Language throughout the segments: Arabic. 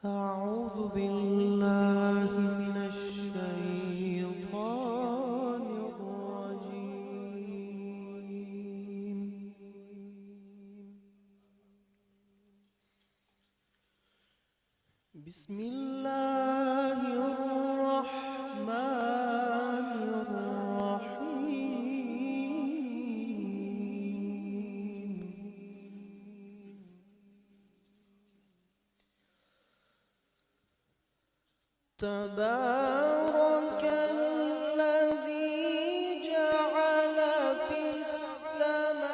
أعوذ بالله من الشيطان الرجيم. بسم الله الرحمن الرحيم. تبارك الذي جعل في السماء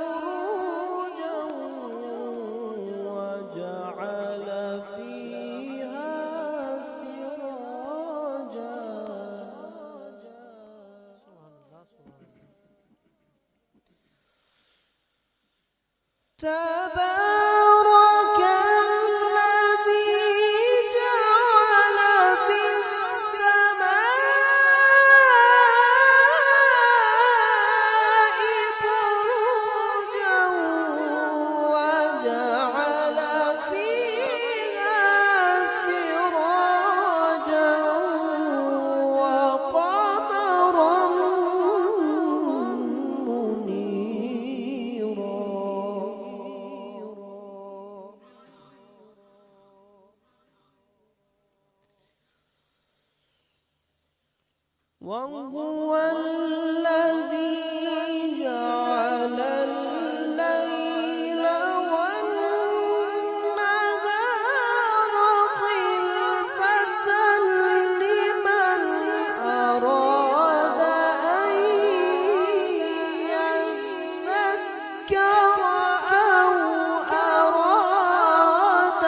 بروجا وجعل فيها سراجا. تبارك الذي جعل في السماء بروجا وجعل فيها سراجا وقمرا منيرا. وهو الذي جعل الليل والنهار خلفة لمن أراد أن يذكر أو أراد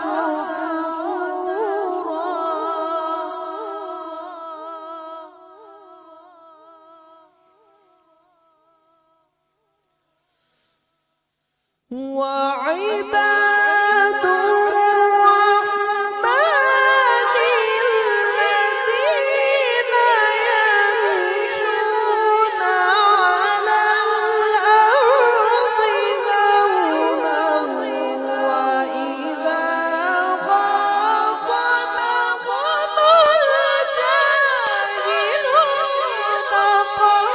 شكورا. وعباد الرحمن الذين يمشون على الأرض هونا وإذا خاطبهم الجاهلون قالوا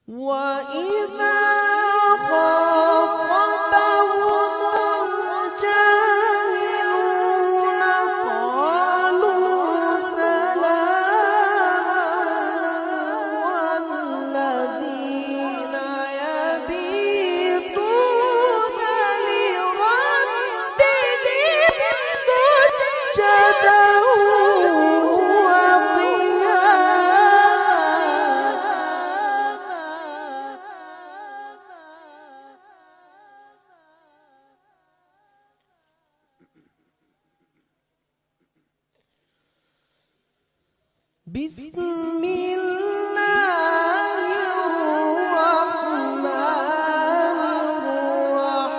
وإذا خاطبهم الجاهلون قالوا سلاما. والذين يبيتون لربهم سجدا بسم الله الرحمن الرحيم.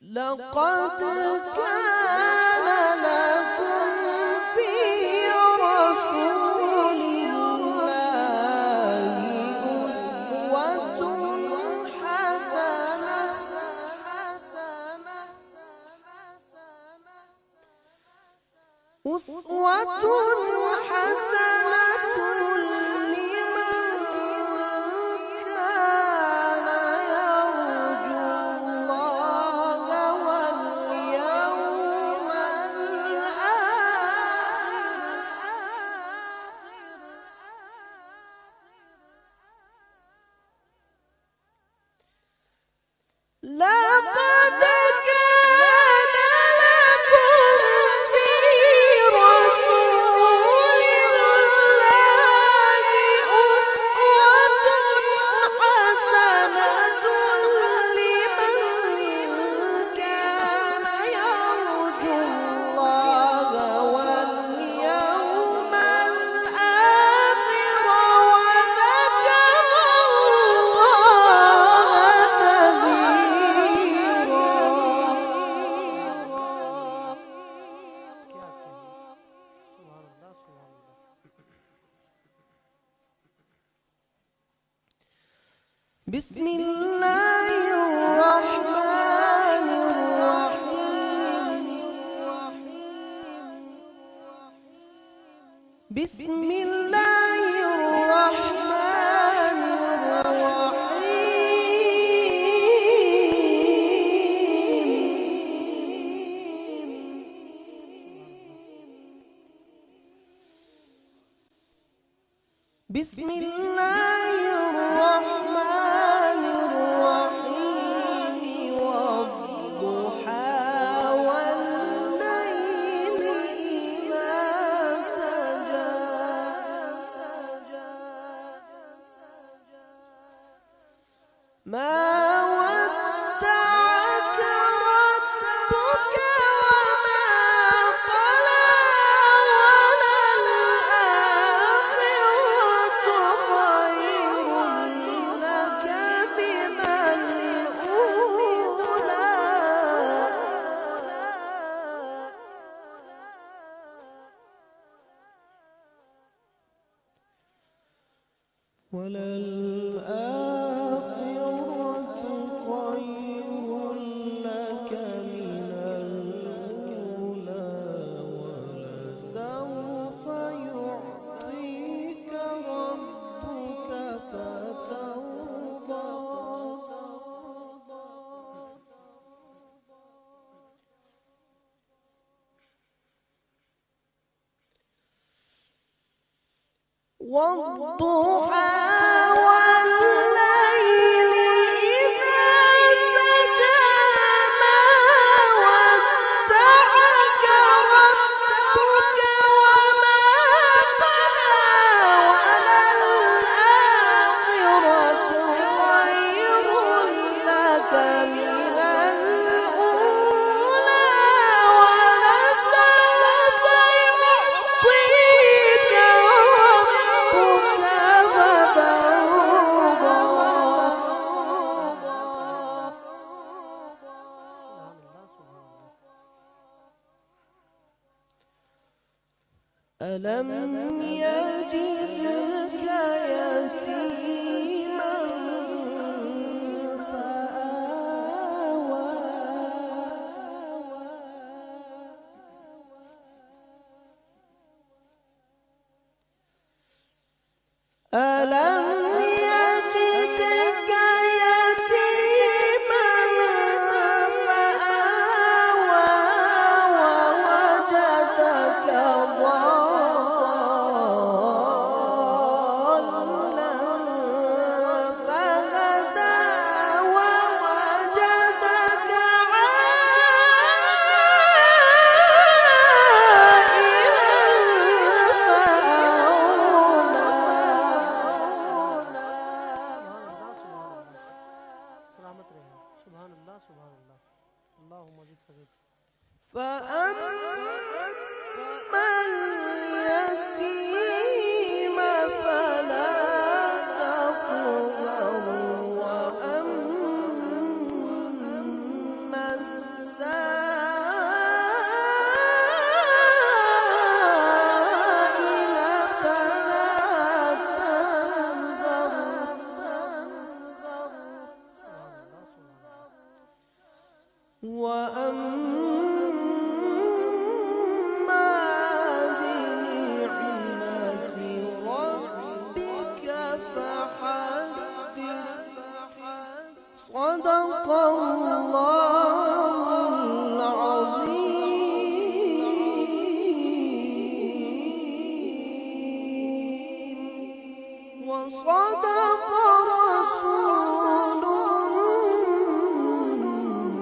لقد كان لكم في رسول الله أسوة حسنة لمن كان يرجو الله واليوم الآخر. لقد كان لكم في رسول الله بسم الله الرحمن الرحيم. بسم الله الرحمن الرحيم. بسم الله الرحمن الرحيم. والضحى والليل إذا سجى. ما ودعك ربك وما قلى. وللآخرة خير لك من الأولى. وللآخرة خير لك من الأولى. ولسوف يعطيك ربك فترضى. والضحى والليل إذا سجى. ما ودعك ربك وما قلى. وللآخرة خير لك من الأولى. ولسوف يعطيك ربك فترضى. ألم يجدك يتيما فآوى. ألم يجدك يتيما فآوى. ووجدك ضالا فهدى. ووجدك سبحان الله سبحان الله. اللهم زد فزد. فأما اليتيم فلا تقهر. وأما السائل فلا تنهر. وأما بنعمة ربك فحدث. صدق الله العظيم. وصدق رسوله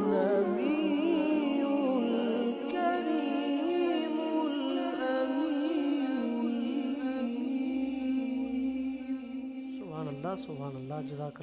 النبي الكريم الأمين. سبحان الله سبحان الله. جزاك